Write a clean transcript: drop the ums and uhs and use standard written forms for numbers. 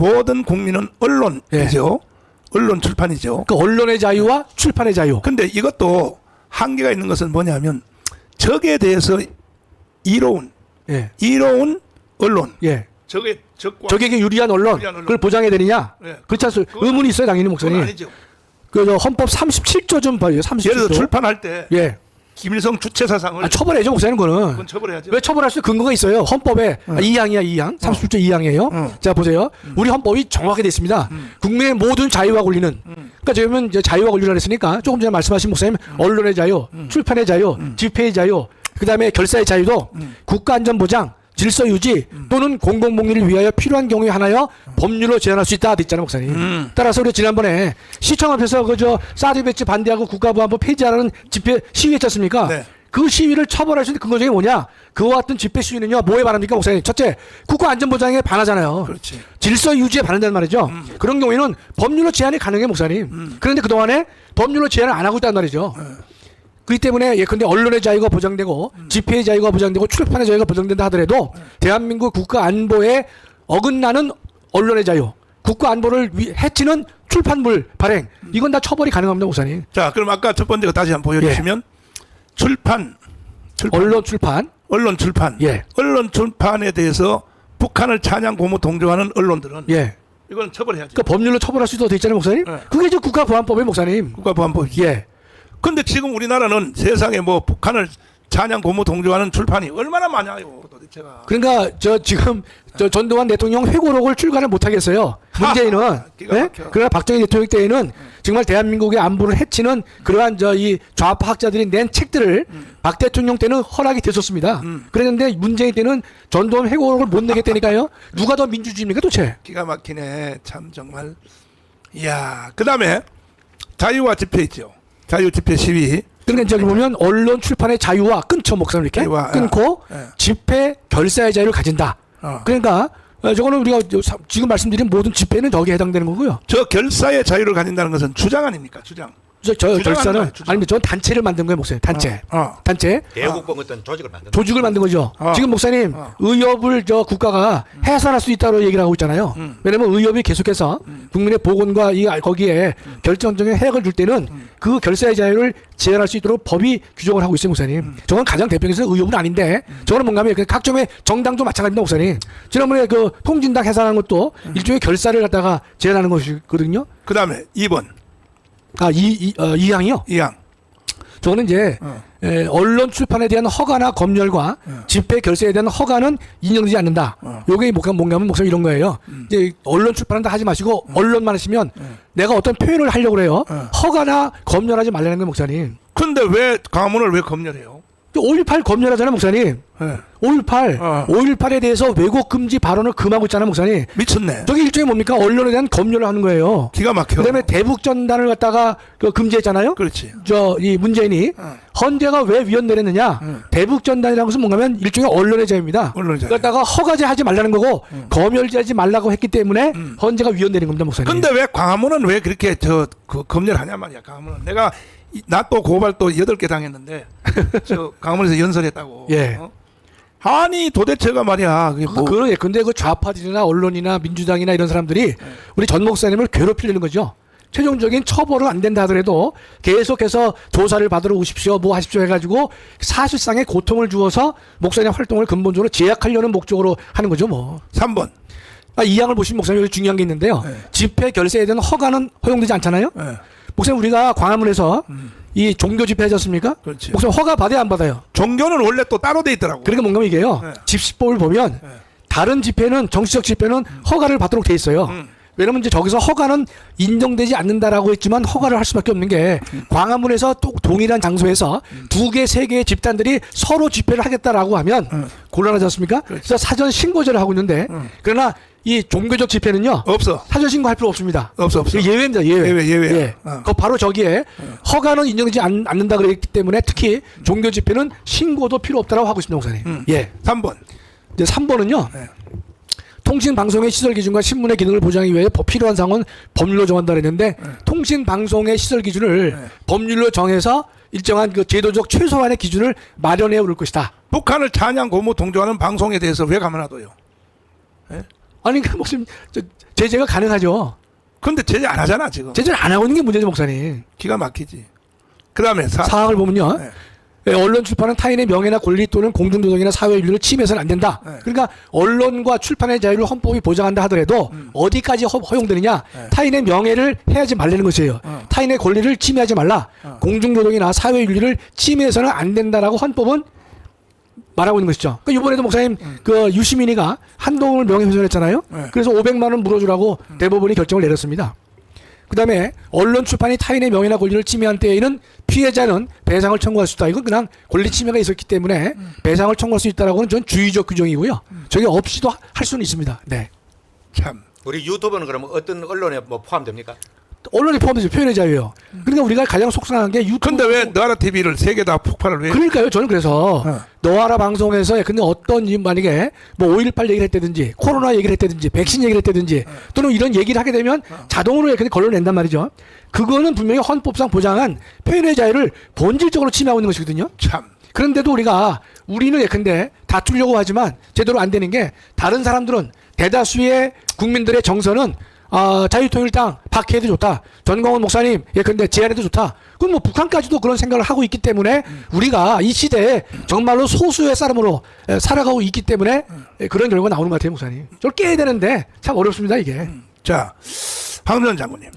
모든 국민은 언론이죠. 예. 언론 출판이죠. 그 언론의 자유와 출판의 자유. 근데 이것도 한계가 있는 것은 뭐냐면 적에 대해서 이로운 예. 언론. 예. 적과 적에게 유리한 언론. 유리한 언론. 그걸 보장해야 되느냐? 예. 그렇지 않습니까? 의문이 있어요, 당연히 그건 목사님. 아니죠. 그 헌법 37조 좀 봐요. 37조. 예를 들어 출판할 때 예. 김일성 주체사상을 처벌해야죠, 목사님, 그거는. 그건 처벌해야죠. 왜 처벌할 수 근거가 있어요? 헌법에 2항이야, 2항. 37조 2항이에요. 자, 보세요. 우리 헌법이 정확하게 돼 있습니다. 국민의 모든 자유와 권리는. 그러니까 저희는 이제 자유와 권리를 했으니까 조금 전에 말씀하신 목사님 언론의 자유, 출판의 자유, 집회의 자유, 그다음에 결사의 자유도 국가안전보장, 질서 유지 또는 공공복리를 위하여 필요한 경우에 하나여 법률로 제한할 수 있다 됐잖아요, 목사님. 따라서 우리 지난번에 시청 앞에서 그저 사드 배치 반대하고 국가보안법 폐지하라는 집회 시위했지 않습니까? 네. 그 시위를 처벌할 수 있는 근거 중에 뭐냐? 그와 같은 집회 시위는요, 뭐에 반합니까, 목사님? 첫째, 국가안전보장에 반하잖아요. 그렇지. 질서 유지에 반한다는 말이죠. 그런 경우에는 법률로 제한이 가능해요, 목사님. 그런데 그동안에 법률로 제한을 안 하고 있단 말이죠. 그렇기 때문에 예컨대 언론의 자유가 보장되고 집회의 자유가 보장되고 출판의 자유가 보장된다 하더라도 대한민국 국가 안보에 어긋나는 언론의 자유, 국가 안보를 해치는 출판물 발행, 이건 다 처벌이 가능합니다, 목사님. 자, 그럼 아까 첫 번째 거 다시 한번 보여주시면 출판. 언론 출판. 언론 출판. 예. 언론 출판에 대해서 북한을 찬양 고무 동조하는 언론들은 예. 이건 처벌해야죠. 그 법률로 처벌할 수도 돼 있잖아요, 목사님. 네. 그게 이제 국가보안법의 목사님. 국가보안법이죠. 예. 근데 지금 우리나라는 세상에 뭐 북한을 찬양 고무 동조하는 출판이 얼마나 많아요, 도대체가. 그러니까 저 지금 저 전두환 대통령 회고록을 출간을 못 하겠어요. 문재인은. 기가 예? 막혀. 그러나 박정희 대통령 때에는 정말 대한민국의 안보를 해치는 그러한 저 이 좌파 학자들이 낸 책들을 박 대통령 때는 허락이 됐었습니다. 그랬는데 문재인 때는 전두환 회고록을 못 내겠다니까요. 누가 더 민주주의입니까, 도대체? 기가 막히네. 참 정말. 이야. 그다음에 자유와 집회 있죠. 자유 집회 시위. 그러니까 저기 보면 언론 출판의 자유와 끊죠, 목사님 이렇게 자유와, 끊고 예. 집회 결사의 자유를 가진다. 그러니까 저거는 우리가 지금 말씀드린 모든 집회는 저기에 해당되는 거고요. 저 결사의 자유를 가진다는 것은 주장 아닙니까? 주장. 저 주장하는 결사는 거예요, 주장. 아닙니다. 전 단체를 만든 거예요, 목사님. 단체. 단체. 대국방 어떤 조직을 만든 조직을 만든 거죠. 지금 목사님 의협을 저 국가가 해산할 수 있다고 얘기를 하고 있잖아요. 왜냐면 의협이 계속해서 국민의 보건과 이 거기에 결정적인 해악을 줄 때는 그 결사의 자유를 제한할 수 있도록 법이 규정을 하고 있어요, 목사님. 저건 가장 대표적인 의협은 아닌데 저거는 뭔가 하면 각종의 정당도 마찬가지입니다, 목사님. 지난번에 그 통진당 해산하는 것도 일종의 결사를 갖다가 제한하는 것이거든요. 그다음에 2번. 이항이요. 2항. 저거는 이제 언론 출판에 대한 허가나 검열과 집회 결세에 대한 허가는 인정되지 않는다. 요게 뭔가 하면 목사님 이런 거예요. 이제 언론 출판은 다 하지 마시고 언론만 하시면 내가 어떤 표현을 하려고 그래요. 허가나 검열하지 말라는 거예요, 목사님. 근데 왜 광화문을 왜 검열해요? 5.18 검열하잖아요, 목사님. 네. 5.18. 5.18에 대해서 왜곡 금지 발언을 금하고 있잖아요, 목사님. 미쳤네. 저게 일종의 뭡니까? 언론에 대한 검열을 하는 거예요. 기가 막혀. 그다음에 대북 전단을 갖다가 금지했잖아요. 그렇지. 이 문재인이 헌재가 왜 위헌 내렸느냐? 대북 전단이라는 것은 뭔가면 일종의 언론의 자유입니다. 언론의 자유. 그러다가 허가제하지 말라는 거고 검열제하지 말라고 했기 때문에 헌재가 위헌 내린 겁니다, 목사님. 근데 왜 광화문은 왜 그렇게 그 검열하냐 말이야. 광화문은 내가 나 또 고발 또 8개 당했는데 저 광화문에서 연설했다고. 예. 아니 도대체가 말이야. 그게 뭐 그러게. 근데 그 좌파들이나 언론이나 민주당이나 이런 사람들이 우리 전 목사님을 괴롭히려는 거죠. 최종적인 처벌은 안 된다 하더라도 계속해서 조사를 받으러 오십시오, 뭐 하십시오 해가지고 사실상의 고통을 주어서 목사님 활동을 근본적으로 제약하려는 목적으로 하는 거죠, 뭐. 3번. 이 항을 보시면 목사님 여기 중요한 게 있는데요. 집회 결세에 대한 허가는 허용되지 않잖아요. 목사님 우리가 광화문에서 이 종교 집회 하지 않습니까? 그렇지. 목사님 허가 받아야 안 받아요? 종교는 원래 또 따로 돼 있더라고. 그러니까 뭔가 이게요. 집시법을 보면 다른 집회는 정치적 집회는 허가를 받도록 돼 있어요. 왜냐면 이제 저기서 허가는 인정되지 않는다라고 했지만 허가를 할 수밖에 없는 게 광화문에서 또 동일한 장소에서 2개, 3개의 집단들이 서로 집회를 하겠다라고 하면 곤란하지 않습니까? 그래서 사전 신고제를 하고 있는데 그러나 이 종교적 집회는요. 없어. 사전 신고할 필요 없습니다. 없어. 이게 예외입니다. 예외. 예외. 예. 그 바로 저기에 허가는 인정되지 않는다 그랬기 때문에 특히 종교 집회는 신고도 필요 없다라고 하고 있습니다, 목사님. 예. 3번. 이제 3번은요. 통신 방송의 시설 기준과 신문의 기능을 보장하기 위해 필요한 사항은 법률로 정한다 그랬는데 통신 방송의 시설 기준을 법률로 정해서 일정한 그 제도적 최소한의 기준을 마련해 올 것이다. 북한을 찬양 고무 동조하는 방송에 대해서 왜 가만 놔둬요? 아니 그 목사님 제재가 가능하죠. 근데 제재 안 하잖아 지금. 제재를 안 하고 있는 게 문제죠, 목사님. 기가 막히지. 그다음에 사항을 보면요. 네. 예, 언론 출판은 타인의 명예나 권리 또는 공중도덕이나 사회윤리를 침해해서는 안 된다. 네. 그러니까 언론과 출판의 자유를 헌법이 보장한다 하더라도 어디까지 허용되느냐. 네. 타인의 명예를 해하지 말라는 것이에요. 타인의 권리를 침해하지 말라. 공중도덕이나 사회윤리를 침해해서는 안 된다라고 헌법은 말하고 있는 것이죠. 그러니까 이번에도 목사님 그 유시민이가 한동훈을 명예훼손했잖아요. 네. 그래서 500만 원 물어주라고 대법원이 결정을 내렸습니다. 그다음에 언론 출판이 타인의 명예나 권리를 침해한 때에는 피해자는 배상을 청구할 수 있다. 이건 그냥 권리 침해가 있었기 때문에 배상을 청구할 수 있다라고는 전 주의적 규정이고요. 저게 없이도 할 수는 있습니다. 네. 참. 우리 유튜브는 그러면 어떤 언론에 뭐 포함됩니까? 언론이 포함돼서 표현의 자유예요. 그러니까 우리가 가장 속상한 게 유튜브. 근데 왜 너하라 TV를 세 개 다 폭발을 왜? 그러니까요. 저는 그래서 어. 너와라 방송에서 근데 어떤 만약에 뭐 5.18 얘기를 했다든지 코로나 얘기를 했다든지 백신 얘기를 했다든지 또는 이런 얘기를 하게 되면 자동으로 이렇게 걸러를 낸단 말이죠. 그거는 분명히 헌법상 보장한 표현의 자유를 본질적으로 침해하고 있는 것이거든요. 참. 그런데도 우리는 예컨대 다투려고 하지만 제대로 안 되는 게 다른 사람들은 대다수의 국민들의 정서는 자유통일당 박해도 좋다. 전광훈 목사님 예컨대 제안해도 좋다. 그럼 뭐 북한까지도 그런 생각을 하고 있기 때문에 우리가 이 시대에 정말로 소수의 사람으로 살아가고 있기 때문에 그런 결과가 나오는 것 같아요, 목사님. 저를 깨야 되는데 참 어렵습니다, 이게. 자, 황교안 장군님.